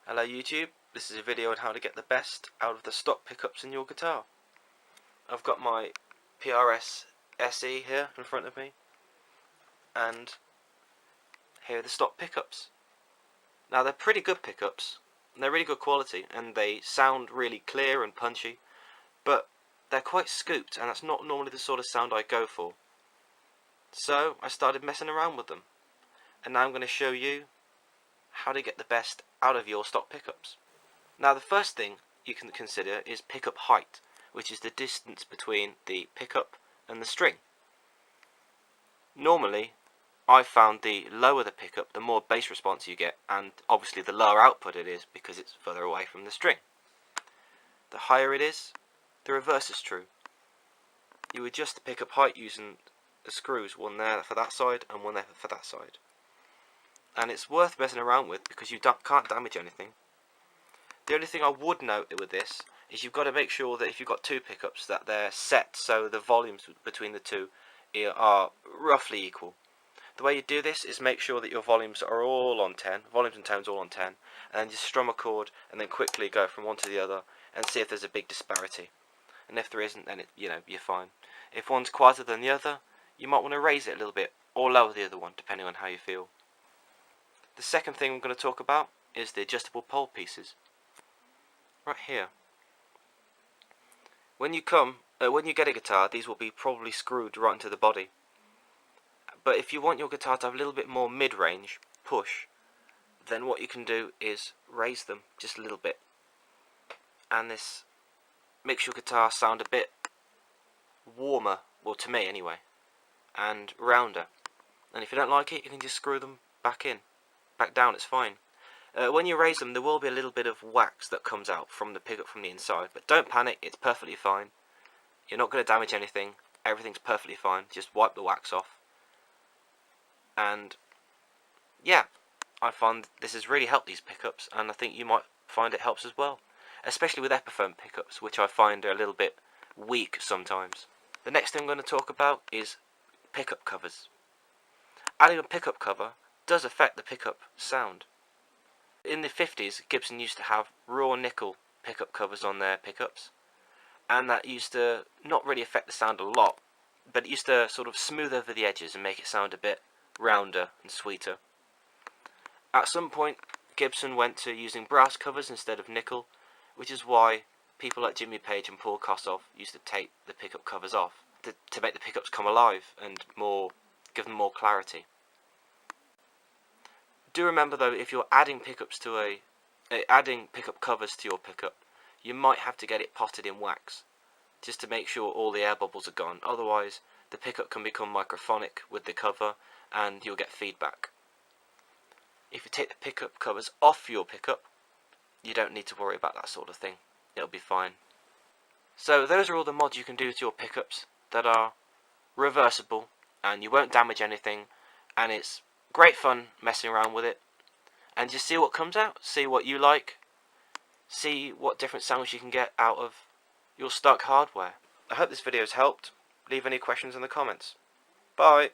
Hello YouTube, this is a video on how to get the best out of the stock pickups in your guitar. I've got my PRS SE here in front of me, and here are the stock pickups. Now they're pretty good pickups, and they're really good quality, and they sound really clear and punchy, but they're quite scooped, and that's not normally the sort of sound I go for. So I started messing around with them, and now I'm going to show you how to get the best out of your stock pickups. Now the first thing you can consider is pickup height, which is the distance between the pickup and the string. Normally, I've found the lower the pickup, the more bass response you get, and obviously the lower output it is because it's further away from the string. The higher it is, the reverse is true. You adjust the pickup height using the screws, one there for that side and one there for that side. And it's worth messing around with because you can't damage anything. The only thing I would note with this is you've got to make sure that if you've got two pickups that they're set so the volumes between the two are roughly equal. The way you do this is make sure that your volumes are all on 10, volumes and tones all on 10, and then just strum a chord and then quickly go from one to the other and see if there's a big disparity. And if there isn't, then you're fine. If one's quieter than the other, you might want to raise it a little bit or lower the other one depending on how you feel. The second thing I'm going to talk about is the adjustable pole pieces. Right here. When you get a guitar, these will be probably screwed right into the body. But if you want your guitar to have a little bit more mid-range push, then what you can do is raise them just a little bit. And this makes your guitar sound a bit warmer, well to me anyway, and rounder. And if you don't like it, you can just screw them back down, it's fine. When you raise them, there will be a little bit of wax that comes out from the pickup from the inside, but don't panic, it's perfectly fine. You're not going to damage anything, everything's perfectly fine, just wipe the wax off. And yeah, I find this has really helped these pickups, and I think you might find it helps as well, especially with Epiphone pickups, which I find are a little bit weak sometimes. The next thing I'm going to talk about is pickup covers. Adding a pickup cover does affect the pickup sound. In the 50s, Gibson used to have raw nickel pickup covers on their pickups, and that used to not really affect the sound a lot, but it used to sort of smooth over the edges and make it sound a bit rounder and sweeter. At some point, Gibson went to using brass covers instead of nickel, which is why people like Jimmy Page and Paul Kossoff used to take the pickup covers off to make the pickups come alive and give them more clarity. Do remember though, if you're adding pickup covers to your pickup, you might have to get it potted in wax, just to make sure all the air bubbles are gone. Otherwise, the pickup can become microphonic with the cover, and you'll get feedback. If you take the pickup covers off your pickup, you don't need to worry about that sort of thing. It'll be fine. So those are all the mods you can do to your pickups that are reversible, and you won't damage anything, and it's great fun messing around with it, and just see what comes out, see what you like, see what different sounds you can get out of your stock hardware. I hope this video has helped. Leave any questions in the comments. Bye!